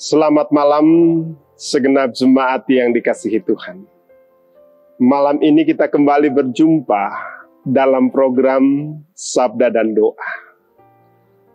Selamat malam segenap jemaat yang dikasihi Tuhan. Malam ini kita kembali berjumpa dalam program Sabda dan Doa.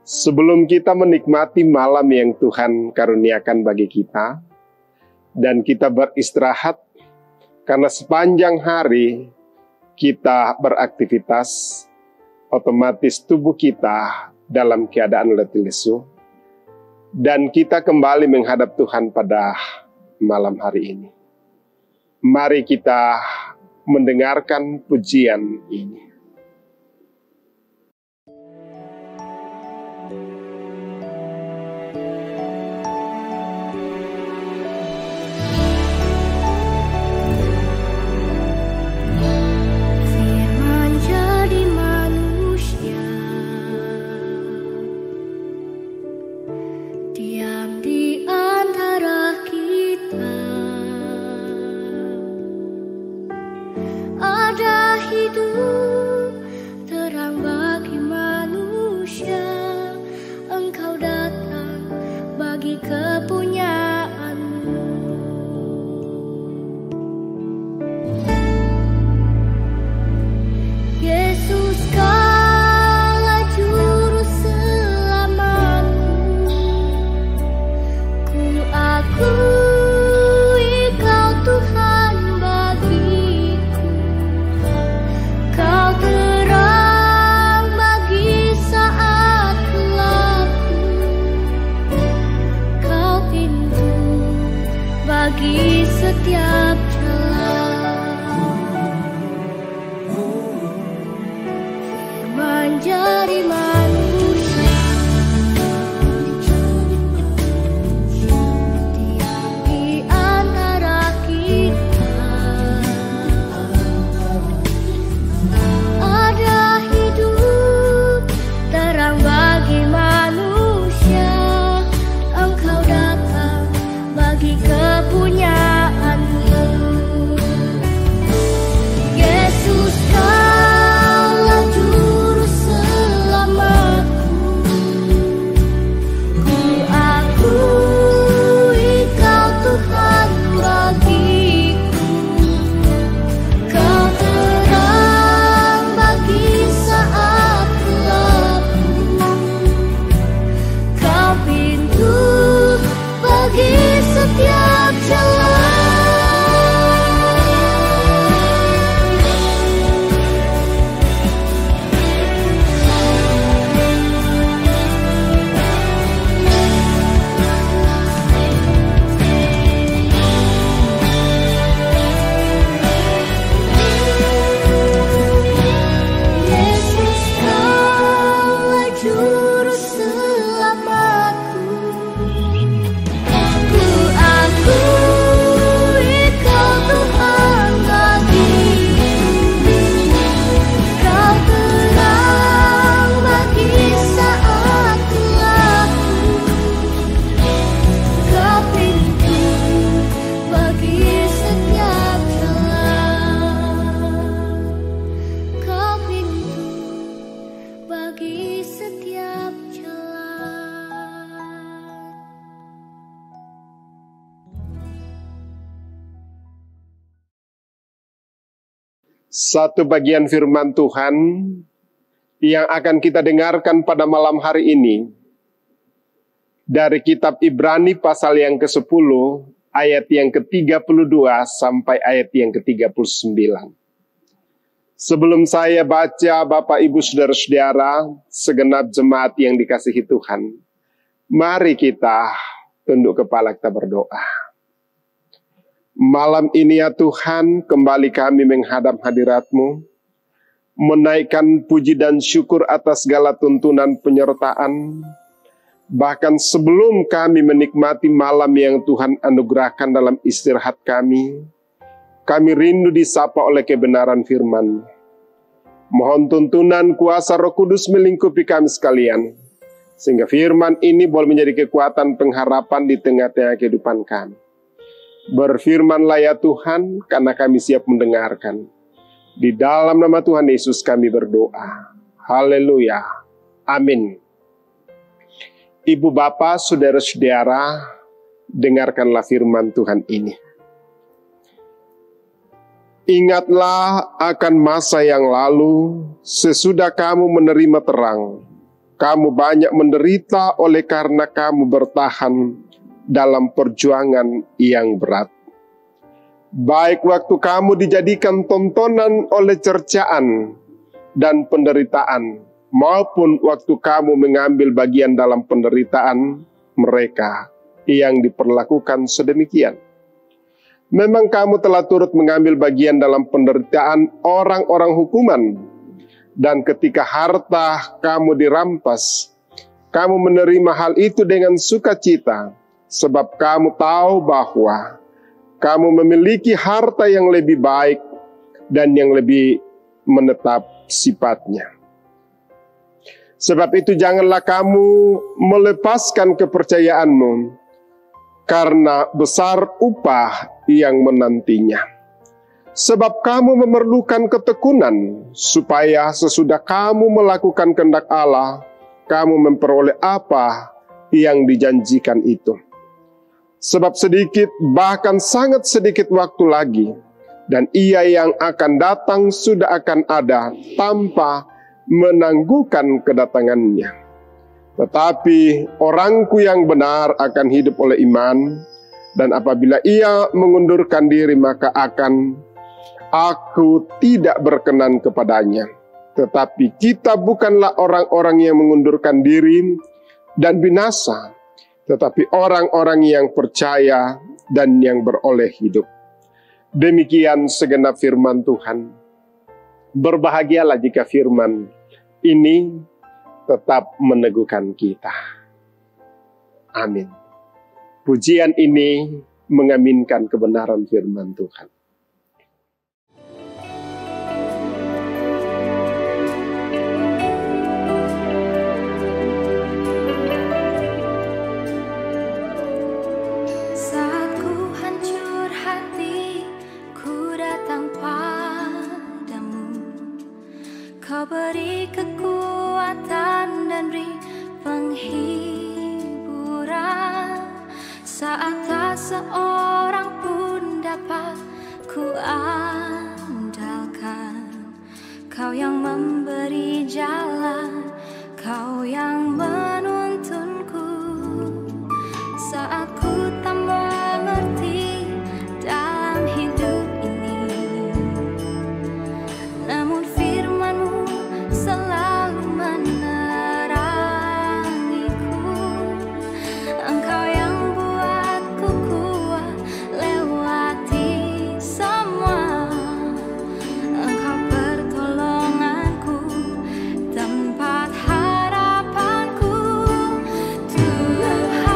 Sebelum kita menikmati malam yang Tuhan karuniakan bagi kita, dan kita beristirahat karena sepanjang hari kita beraktivitas, otomatis tubuh kita dalam keadaan letih lesu. Dan kita kembali menghadap Tuhan pada malam hari ini. Mari kita mendengarkan pujian ini. Satu bagian firman Tuhan yang akan kita dengarkan pada malam hari ini dari kitab Ibrani pasal yang ke-10 ayat yang ke-32 sampai ayat yang ke-39. Sebelum saya baca, Bapak Ibu Saudara-saudara, segenap jemaat yang dikasihi Tuhan, mari kita tunduk kepala, kita berdoa. Malam ini ya Tuhan, kembali kami menghadap hadirat-Mu, menaikkan puji dan syukur atas segala tuntunan penyertaan. Bahkan sebelum kami menikmati malam yang Tuhan anugerahkan dalam istirahat kami rindu disapa oleh kebenaran firman. Mohon tuntunan kuasa Roh Kudus melingkupi kami sekalian, sehingga firman ini boleh menjadi kekuatan pengharapan di tengah-tengah kehidupan kami. Berfirmanlah ya Tuhan, karena kami siap mendengarkan. Di dalam nama Tuhan Yesus kami berdoa. Haleluya. Amin. Ibu bapak, saudara-saudara, dengarkanlah firman Tuhan ini. Ingatlah akan masa yang lalu, sesudah kamu menerima terang. Kamu banyak menderita oleh karena kamu bertahan dalam perjuangan yang berat. Baik waktu kamu dijadikan tontonan oleh cercaan dan penderitaan, maupun waktu kamu mengambil bagian dalam penderitaan mereka yang diperlakukan sedemikian. Memang kamu telah turut mengambil bagian dalam penderitaan orang-orang hukuman, dan ketika harta kamu dirampas, kamu menerima hal itu dengan sukacita, sebab kamu tahu bahwa kamu memiliki harta yang lebih baik dan yang lebih menetap sifatnya. Sebab itu janganlah kamu melepaskan kepercayaanmu, karena besar upah yang menantinya. Sebab kamu memerlukan ketekunan, supaya sesudah kamu melakukan kehendak Allah, kamu memperoleh apa yang dijanjikan itu. Sebab sedikit, bahkan sangat sedikit waktu lagi, dan Ia yang akan datang sudah akan ada tanpa menangguhkan kedatangannya. Tetapi orangku yang benar akan hidup oleh iman, dan apabila ia mengundurkan diri maka akan aku tidak berkenan kepadanya. Tetapi kita bukanlah orang-orang yang mengundurkan diri dan binasa, tetapi orang-orang yang percaya dan yang beroleh hidup. Demikian segenap firman Tuhan. Berbahagialah jika firman ini tetap meneguhkan kita. Amin. Pujian ini mengaminkan kebenaran firman Tuhan. Saat ku hancur hati, ku datang padamu. Kau beri kekuatan dan beri penghiburan. Saat tak seorang pun dapat ku andalkan, Kau yang memberi jalan, Kau yang menuntunku. Saat ku tak mengerti dalam hidup ini, namun firman-Mu selalu menerangiku. Engkau yang buatku kuat lewati semua. Engkau pertolonganku, tempat harapanku. Tuhan,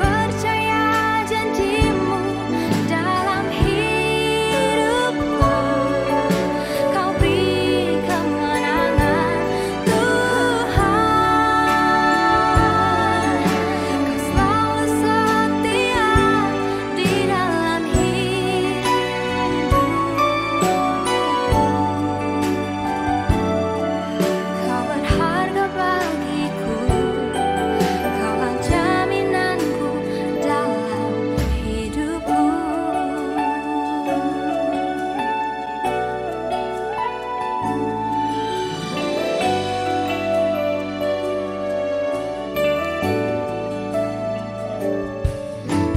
percaya janji-Mu dalam hidupku. Kau beri kemenangan, Tuhan. Kau selalu setia di dalam hidupku. Kau berharga bagiku, Kaulah jaminanku dalam hidupku.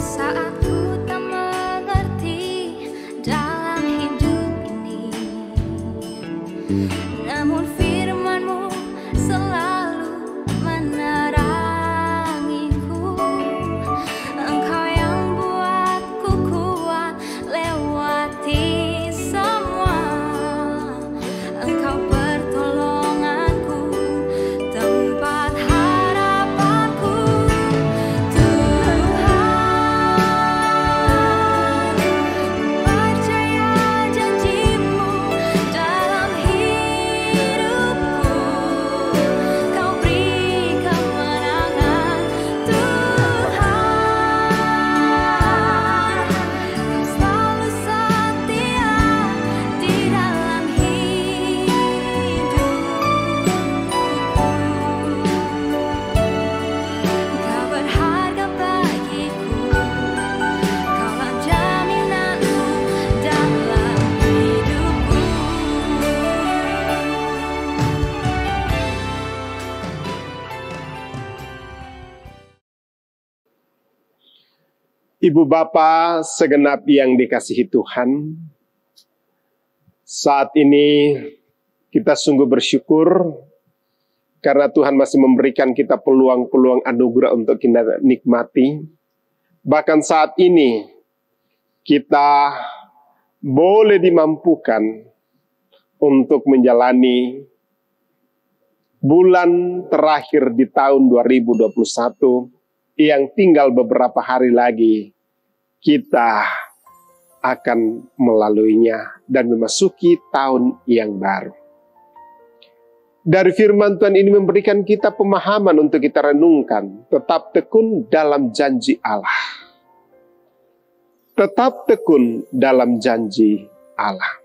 Saat ku tak mengerti dalam hidup ini, namun firman-Mu selalu menerangiku. Engkau yang buatku kuat lewati semua. Engkau pertolonganku, tempat harapanku. Tuhan, percaya janji-Mu dalam hidupku. Ibu Bapa segenap yang dikasihi Tuhan, saat ini kita sungguh bersyukur karena Tuhan masih memberikan kita peluang-peluang anugerah untuk kita nikmati. Bahkan saat ini kita boleh dimampukan untuk menjalani bulan terakhir di tahun 2021 yang tinggal beberapa hari lagi kita akan melaluinya dan memasuki tahun yang baru. Dari firman Tuhan ini memberikan kita pemahaman untuk kita renungkan, tetap tekun dalam janji Allah. Tetap tekun dalam janji Allah.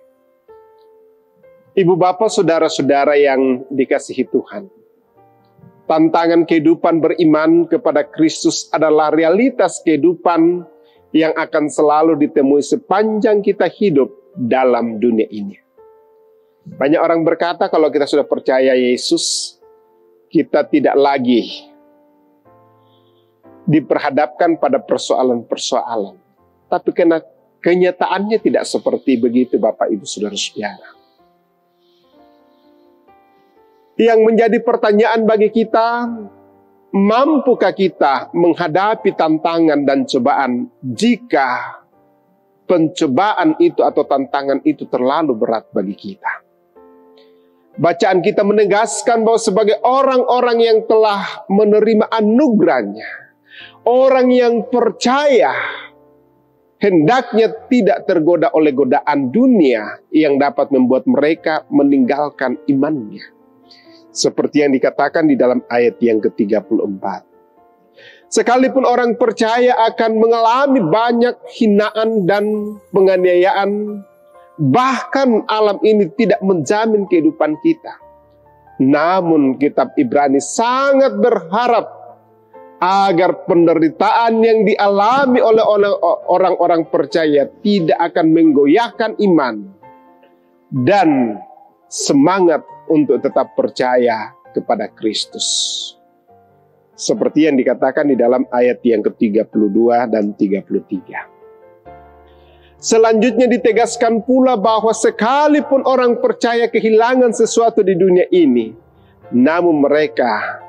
Ibu bapak saudara-saudara yang dikasihi Tuhan, tantangan kehidupan beriman kepada Kristus adalah realitas kehidupan yang akan selalu ditemui sepanjang kita hidup dalam dunia ini. Banyak orang berkata kalau kita sudah percaya Yesus, kita tidak lagi diperhadapkan pada persoalan-persoalan. Tapi kenyataannya tidak seperti begitu Bapak Ibu Saudara-saudara. Yang menjadi pertanyaan bagi kita, mampukah kita menghadapi tantangan dan cobaan jika pencobaan itu atau tantangan itu terlalu berat bagi kita? Bacaan kita menegaskan bahwa sebagai orang-orang yang telah menerima anugerahnya, orang yang percaya, hendaknya tidak tergoda oleh godaan dunia yang dapat membuat mereka meninggalkan imannya. Seperti yang dikatakan di dalam ayat yang ke-34. Sekalipun orang percaya akan mengalami banyak hinaan dan penganiayaan, bahkan alam ini tidak menjamin kehidupan kita. Namun kitab Ibrani sangat berharap agar penderitaan yang dialami oleh orang-orang percaya tidak akan menggoyahkan iman dan semangat untuk tetap percaya kepada Kristus. Seperti yang dikatakan di dalam ayat yang ke-32 dan 33. Selanjutnya ditegaskan pula bahwa sekalipun orang percaya kehilangan sesuatu di dunia ini, namun mereka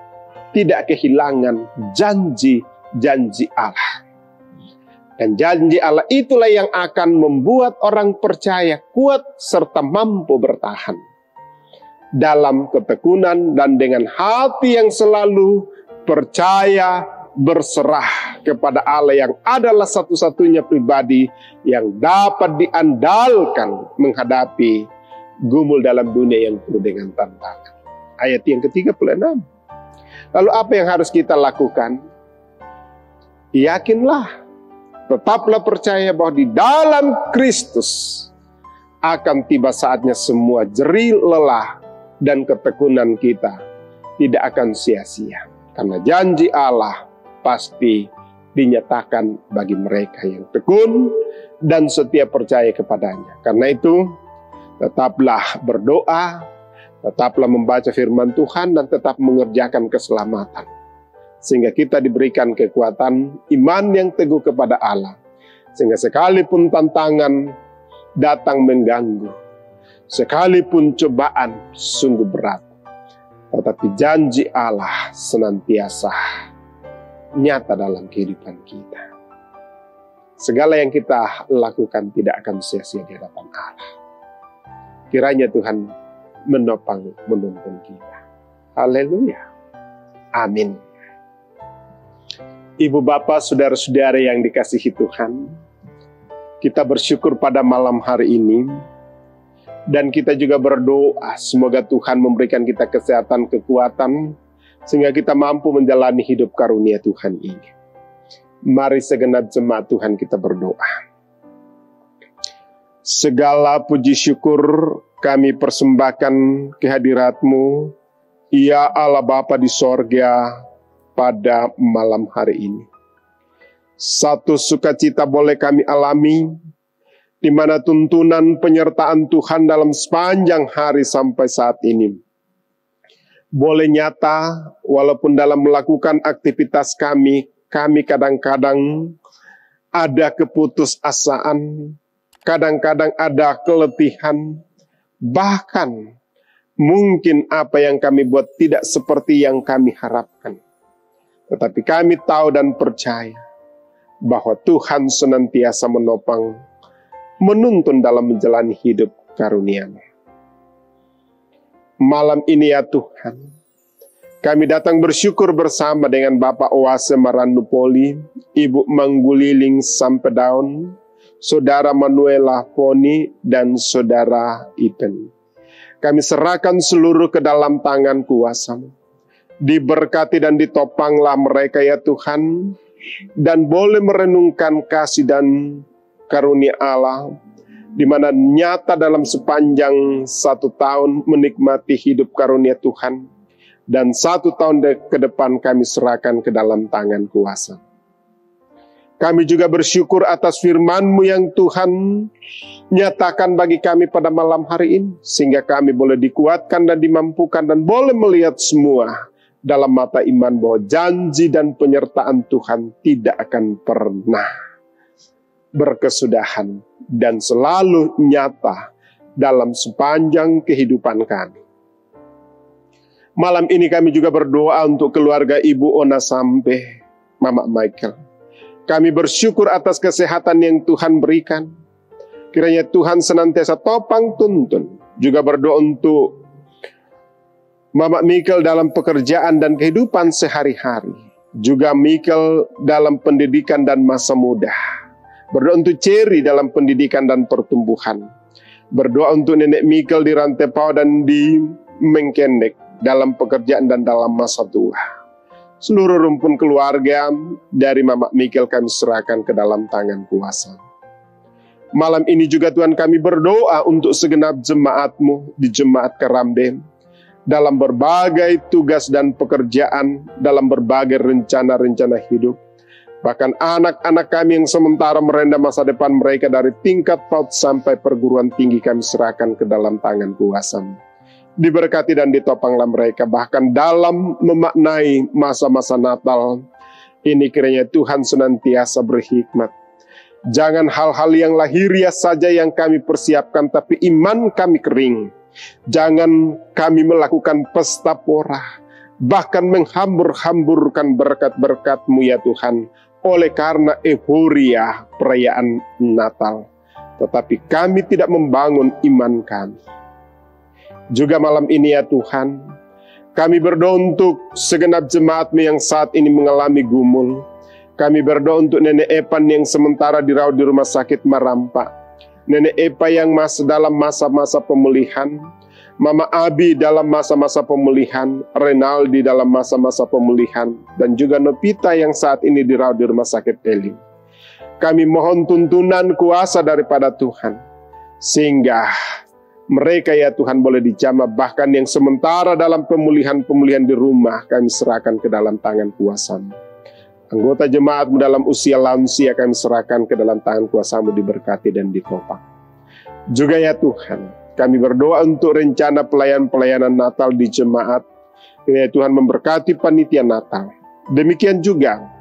tidak kehilangan janji-janji Allah. Dan janji Allah itulah yang akan membuat orang percaya kuat serta mampu bertahan dalam ketekunan dan dengan hati yang selalu percaya berserah kepada Allah yang adalah satu-satunya pribadi yang dapat diandalkan menghadapi gumul dalam dunia yang penuh dengan tantangan. Ayat yang ke-36. Lalu apa yang harus kita lakukan? Yakinlah, tetaplah percaya bahwa di dalam Kristus akan tiba saatnya semua jerih lelah dan ketekunan kita tidak akan sia-sia. Karena janji Allah pasti dinyatakan bagi mereka yang tekun dan setia percaya kepadanya. Karena itu, tetaplah berdoa, tetaplah membaca firman Tuhan, dan tetap mengerjakan keselamatan. Sehingga kita diberikan kekuatan iman yang teguh kepada Allah. Sehingga sekalipun tantangan datang mengganggu, sekalipun cobaan sungguh berat, tetapi janji Allah senantiasa nyata dalam kehidupan kita. Segala yang kita lakukan tidak akan sia-sia di hadapan Allah. Kiranya Tuhan menopang, menuntun kita. Haleluya. Amin. Ibu bapak, saudara-saudara yang dikasihi Tuhan, kita bersyukur pada malam hari ini. Dan kita juga berdoa semoga Tuhan memberikan kita kesehatan, kekuatan, sehingga kita mampu menjalani hidup karunia Tuhan ini. Mari segenap jemaat Tuhan kita berdoa. Segala puji syukur kami persembahkan kehadirat-Mu, ya Allah Bapa di sorga, pada malam hari ini. Satu sukacita boleh kami alami, di mana tuntunan penyertaan Tuhan dalam sepanjang hari sampai saat ini boleh nyata, walaupun dalam melakukan aktivitas kami kadang-kadang ada keputusasaan, kadang-kadang ada keletihan, bahkan mungkin apa yang kami buat tidak seperti yang kami harapkan. Tetapi kami tahu dan percaya bahwa Tuhan senantiasa menopang, menuntun dalam menjalani hidup karunia-Mu. Malam ini ya Tuhan, kami datang bersyukur bersama dengan Bapak Oase Marandupoli, Ibu Mangguliling Sampedaun, Saudara Manuela Poni, dan Saudara Ipen. Kami serahkan seluruh ke dalam tangan kuasa-Mu. Diberkati dan ditopanglah mereka ya Tuhan, dan boleh merenungkan kasih dan karunia Allah, di mana nyata dalam sepanjang 1 tahun menikmati hidup karunia Tuhan, dan 1 tahun ke depan kami serahkan ke dalam tangan kuasa. Kami juga bersyukur atas firman-Mu yang Tuhan nyatakan bagi kami pada malam hari ini, sehingga kami boleh dikuatkan dan dimampukan dan boleh melihat semua dalam mata iman bahwa janji dan penyertaan Tuhan tidak akan pernah berkesudahan dan selalu nyata dalam sepanjang kehidupan kami. Malam ini kami juga berdoa untuk keluarga Ibu Ona Sampe, Mama Michael. Kami bersyukur atas kesehatan yang Tuhan berikan. Kiranya Tuhan senantiasa topang tuntun. Juga berdoa untuk Mama Michael dalam pekerjaan dan kehidupan sehari-hari. Juga Michael dalam pendidikan dan masa muda. Berdoa untuk Cherry dalam pendidikan dan pertumbuhan. Berdoa untuk Nenek Michael di Rantepao dan di Mengkendek dalam pekerjaan dan dalam masa tua. Seluruh rumpun keluarga dari Mama Michael kami serahkan ke dalam tangan kuasa. Malam ini juga Tuhan kami berdoa untuk segenap jemaat-Mu di Jemaat Karambe, dalam berbagai tugas dan pekerjaan, dalam berbagai rencana-rencana hidup. Bahkan anak-anak kami yang sementara merendam masa depan mereka dari tingkat PAUD sampai perguruan tinggi kami serahkan ke dalam tangan kuasa-Mu. Diberkati dan ditopanglah mereka, bahkan dalam memaknai masa-masa Natal ini kiranya Tuhan senantiasa berhikmat. Jangan hal-hal yang lahiriah saja yang kami persiapkan, tapi iman kami kering. Jangan kami melakukan pesta pora, bahkan menghambur-hamburkan berkat-berkat-Mu ya Tuhan, oleh karena euforia perayaan Natal. Tetapi kami tidak membangun iman kami. Juga malam ini ya Tuhan, kami berdoa untuk segenap jemaat-Mu yang saat ini mengalami gumul. Kami berdoa untuk Nenek Epan yang sementara dirawat di rumah sakit Marampa. Nenek Epa yang masih dalam masa-masa pemulihan. Mama Abi dalam masa-masa pemulihan. Renaldi dalam masa-masa pemulihan. Dan juga Novita yang saat ini dirawat di rumah sakit Elim. Kami mohon tuntunan kuasa daripada Tuhan, sehingga mereka ya Tuhan boleh dijamah, bahkan yang sementara dalam pemulihan-pemulihan di rumah kami serahkan ke dalam tangan kuasa-Mu. Anggota jemaat-Mu dalam usia lansia kami serahkan ke dalam tangan kuasa-Mu, diberkati dan ditopang. Juga ya Tuhan, kami berdoa untuk rencana pelayanan Natal di jemaat. Ya Tuhan memberkati panitia Natal. Demikian juga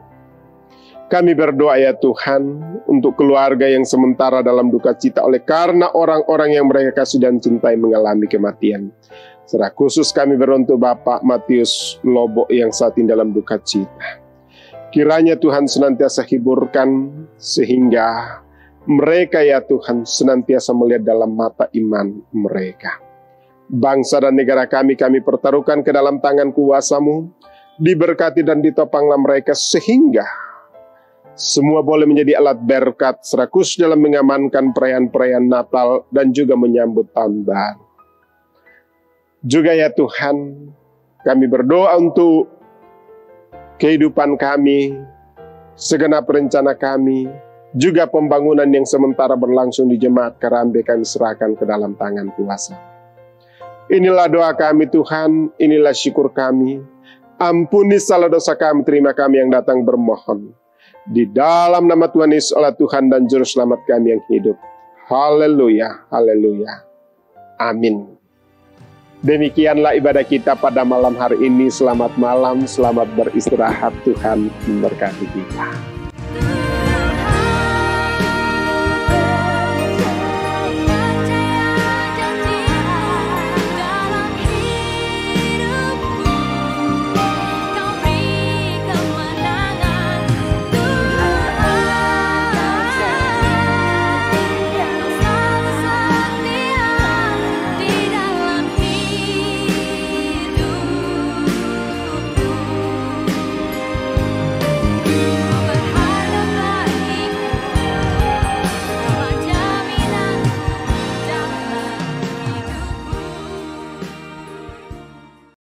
kami berdoa ya Tuhan untuk keluarga yang sementara dalam duka cita oleh karena orang-orang yang mereka kasih dan cintai mengalami kematian. Secara khusus kami berdoa untuk Bapak Matius Lobo yang saat ini dalam duka cita. Kiranya Tuhan senantiasa hiburkan sehingga mereka ya Tuhan senantiasa melihat dalam mata iman mereka. Bangsa dan negara kami pertaruhkan ke dalam tangan kuasa-Mu. Diberkati dan ditopanglah mereka sehingga semua boleh menjadi alat berkat serakus dalam mengamankan perayaan-perayaan Natal dan juga menyambut tahun baru. Juga ya Tuhan, kami berdoa untuk kehidupan kami, segenap rencana kami, juga pembangunan yang sementara berlangsung di Jemaat Karambe kami serahkan ke dalam tangan kuasa. Inilah doa kami Tuhan, inilah syukur kami. Ampuni salah dosa kami, terima kami yang datang bermohon. Di dalam nama Tuhan Yesus Allah Tuhan dan Juru Selamat kami yang hidup. Haleluya, haleluya. Amin. Demikianlah ibadah kita pada malam hari ini. Selamat malam, selamat beristirahat. Tuhan memberkati kita.